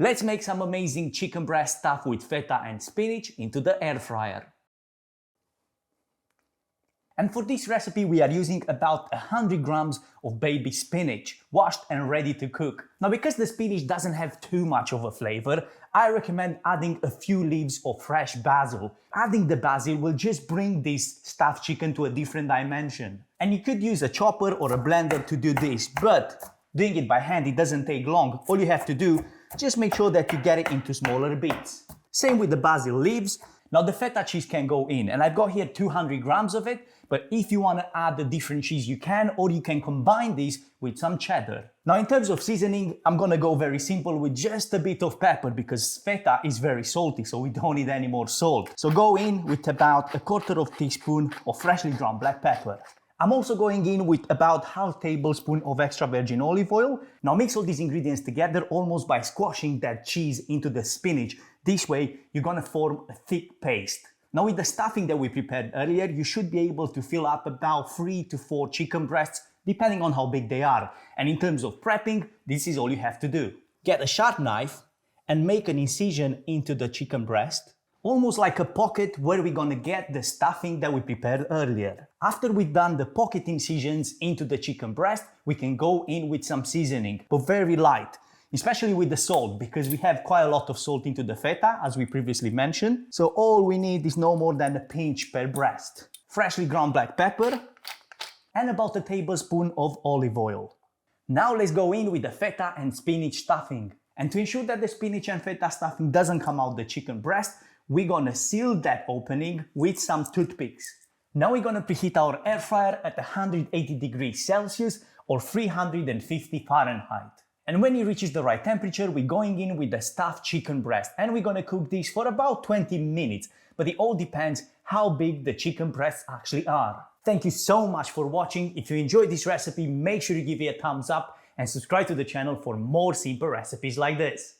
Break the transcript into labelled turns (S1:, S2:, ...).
S1: Let's make some amazing chicken breast stuff with feta and spinach into the air fryer. And for this recipe we are using about 100 grams of baby spinach, washed and ready to cook. Now because the spinach doesn't have too much of a flavor, I recommend adding a few leaves of fresh basil. Adding the basil will just bring this stuffed chicken to a different dimension. And you could use a chopper or a blender to do this, but doing it by hand, it doesn't take long. All you have to do, just make sure that you get it into smaller bits. Same with the basil leaves. Now the feta cheese can go in, and I've got here 200 grams of it, but if you want to add a different cheese you can, or you can combine these with some cheddar. Now in terms of seasoning, I'm gonna go very simple with just a bit of pepper because feta is very salty, so we don't need any more salt. So go in with about 1/4 teaspoon of freshly ground black pepper. I'm also going in with about half tablespoon of extra virgin olive oil. Now mix all these ingredients together almost by squashing that cheese into the spinach. This way you're gonna form a thick paste. Now with the stuffing that we prepared earlier, you should be able to fill up about 3 to 4 chicken breasts, depending on how big they are. And in terms of prepping, this is all you have to do. Get a sharp knife and make an incision into the chicken breast, almost like a pocket where we're gonna get the stuffing that we prepared earlier. After we've done the pocket incisions into the chicken breast, we can go in with some seasoning, but very light, especially with the salt, because we have quite a lot of salt into the feta, as we previously mentioned. So all we need is no more than a pinch per breast. Freshly ground black pepper, and about a tablespoon of olive oil. Now let's go in with the feta and spinach stuffing. And to ensure that the spinach and feta stuffing doesn't come out the chicken breast, we're gonna seal that opening with some toothpicks. Now we're gonna preheat our air fryer at 180 degrees Celsius or 350 Fahrenheit. And when it reaches the right temperature, we're going in with the stuffed chicken breast and we're gonna cook this for about 20 minutes, but it all depends how big the chicken breasts actually are. Thank you so much for watching. If you enjoyed this recipe, make sure you give it a thumbs up and subscribe to the channel for more simple recipes like this.